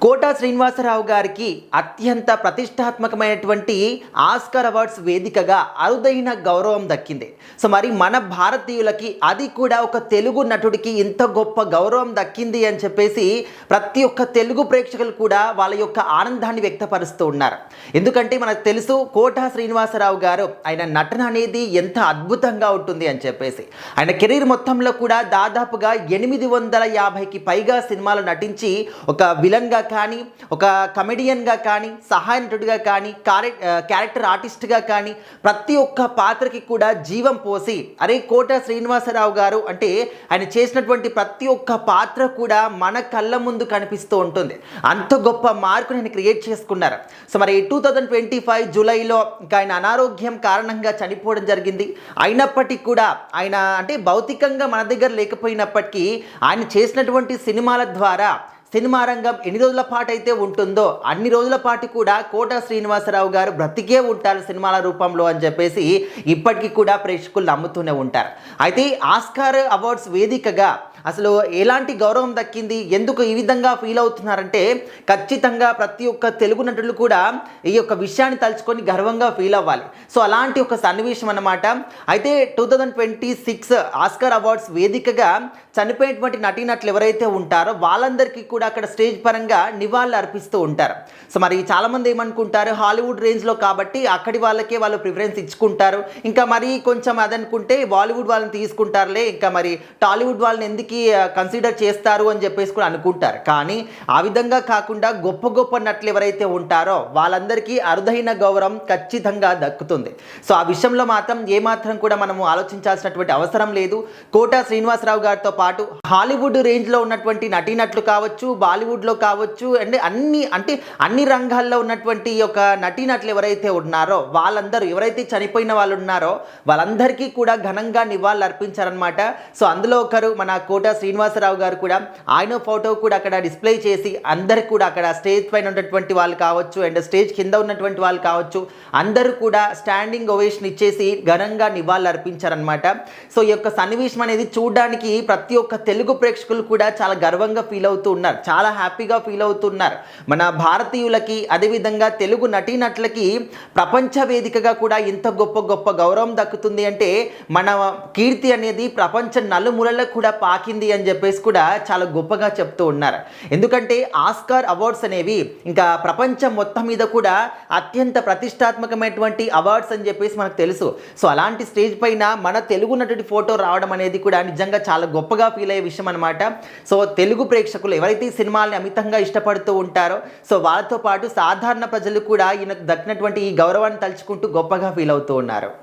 కోట శ్రీనివాసరావు గారికి అత్యంత ప్రతిష్టాత్మకమైనటువంటి Oscar awards వేదికగా అరుదైన గౌరవం దక్కింది. సో మరి మన భారతీయులకి అది కూడా ఒక తెలుగు నటుడికి ఇంత గొప్ప గౌరవం దక్కింది అని చెప్పేసి ప్రతి ఒక్క తెలుగు ప్రేక్షకులు కూడా వాళ్ళ యొక్క ఆనందాన్ని వ్యక్తపరుస్తూ ఉన్నారు. ఎందుకంటే మనకు తెలుసు కోట శ్రీనివాసరావు గారు ఆయన నటన అనేది ఎంత అద్భుతంగా ఉంటుంది అని చెప్పేసి ఆయన కెరీర్ మొత్తంలో కూడా దాదాపుగా 850కి పైగా సినిమాలు నటించి ఒక విలన్గా కానీ ఒక కమెడియన్గా కానీ సహాయ నటుడిగా కానీ క్యారెక్టర్ ఆర్టిస్ట్గా కానీ ప్రతి ఒక్క పాత్రకి కూడా జీవం పోసి అరే కోట శ్రీనివాసరావు గారు అంటే ఆయన చేసినటువంటి ప్రతి ఒక్క పాత్ర కూడా మన కళ్ళ ముందు కనిపిస్తూ ఉంటుంది. అంత గొప్ప మార్కుని ఆయన క్రియేట్ చేసుకున్నారు. సో మరి 2025 జూలైలో ఇంకా ఆయన అనారోగ్యం కారణంగా చనిపోవడం జరిగింది. అయినప్పటికీ కూడా ఆయన అంటే భౌతికంగా మన దగ్గర లేకపోయినప్పటికీ ఆయన చేసినటువంటి సినిమాల ద్వారా సినిమా రంగం ఎన్ని రోజుల పాటు అయితే ఉంటుందో అన్ని రోజుల పాటు కూడా కోట శ్రీనివాసరావు గారు బ్రతికే ఉంటారు సినిమాల రూపంలో అని చెప్పేసి ఇప్పటికీ కూడా ప్రేక్షకులు నమ్ముతూనే ఉంటారు. అయితే ఆస్కార్ అవార్డ్స్ వేదికగా అసలు ఎలాంటి గౌరవం దక్కింది, ఎందుకు ఈ విధంగా ఫీల్ అవుతున్నారంటే ఖచ్చితంగా ప్రతి ఒక్క తెలుగు నటులు కూడా ఈ యొక్క విషయాన్ని తలుచుకొని గర్వంగా ఫీల్ అవ్వాలి. సో అలాంటి ఒక సన్నివేశం అన్నమాట. అయితే 2026 ఆస్కార్ అవార్డ్స్ వేదికగా చనిపోయినటువంటి నటీనటులు ఎవరైతే ఉంటారో వాళ్ళందరికీ కూడా అక్కడ స్టేజ్ పరంగా నివాళులు అర్పిస్తూ ఉంటారు. సో మరి చాలామంది ఏమనుకుంటారు, హాలీవుడ్ రేంజ్లో కాబట్టి అక్కడి వాళ్ళకే వాళ్ళు ప్రిఫరెన్స్ ఇచ్చుకుంటారు, ఇంకా మరి కొంచెం అదనుకుంటే బాలీవుడ్ వాళ్ళని తీసుకుంటారులే, ఇంకా మరి టాలీవుడ్ వాళ్ళని ఎందుకు కన్సిడర్ చేస్తారు అని చెప్పేసి కూడా అనుకుంటారు. కానీ ఆ విధంగా కాకుండా గొప్ప గొప్ప నటులు ఎవరైతే ఉంటారో వాళ్ళందరికీ అరుదైన గౌరవం ఖచ్చితంగా దక్కుతుంది. సో ఆ విషయంలో మాత్రం ఏమాత్రం కూడా మనము ఆలోచించాల్సినటువంటి అవసరం లేదు. కోట శ్రీనివాసరావు గారితో పాటు హాలీవుడ్ రేంజ్లో ఉన్నటువంటి నటీనటులు కావచ్చు, బాలీవుడ్లో కావచ్చు, అండ్ అన్ని రంగాల్లో ఉన్నటువంటి ఒక నటీనటులు ఎవరైతే ఉన్నారో వాళ్ళందరూ ఎవరైతే చనిపోయిన వాళ్ళు ఉన్నారో వాళ్ళందరికీ కూడా ఘనంగా నివాళులు అర్పించారనమాట. సో అందులో ఒకరు మన కోట శ్రీనివాసరావు గారు కూడా ఆయన ఫోటో కూడా అక్కడ డిస్ప్లే చేసి అందరికి కూడా అక్కడ స్టేజ్ పైన ఉన్నటువంటి వాళ్ళు కావచ్చు అండ్ స్టేజ్ కింద ఉన్నటువంటి వాళ్ళు కావచ్చు అందరూ కూడా స్టాండింగ్ ఓవేషన్ ఇచ్చేసి ఘనంగా నివాళులు అర్పించారనమాట. సో ఈ యొక్క సన్నివేశం అనేది చూడడానికి ప్రతి ఒక్క తెలుగు ప్రేక్షకులు కూడా చాలా గర్వంగా ఫీల్ అవుతూ ఉన్నారు, చాలా హ్యాపీగా ఫీల్ అవుతున్నారు. మన భారతీయులకి అదేవిధంగా తెలుగు నటీనటులకి ప్రపంచ వేదికగా కూడా ఇంత గొప్ప గొప్ప గౌరవం దక్కుతుంది అంటే మన కీర్తి అనేది ప్రపంచ నలుమూలలకు కూడా పాకింది అని చెప్పేసి కూడా చాలా గొప్పగా చెప్తూ ఉన్నారు. ఎందుకంటే ఆస్కార్ అవార్డ్స్ అనేవి ఇంకా ప్రపంచం మొత్తం మీద కూడా అత్యంత ప్రతిష్టాత్మకమైనటువంటి అవార్డ్స్ అని చెప్పేసి మనకు తెలుసు. సో అలాంటి స్టేజ్ పైన మన తెలుగు నటుడి ఫోటో రావడం అనేది కూడా నిజంగా చాలా గొప్పగా ఫీల్ అయ్యే విషయం అనమాట. సో తెలుగు ప్రేక్షకులు ఎవరైతే ఈ సినిమాల్ని అమితంగా ఇష్టపడుతూ ఉంటారో సో వాళ్ళతో పాటు సాధారణ ప్రజలు కూడా ఈయనకు దక్కినటువంటి ఈ గౌరవాన్ని తలుచుకుంటూ గొప్పగా ఫీల్ అవుతూ ఉన్నారు.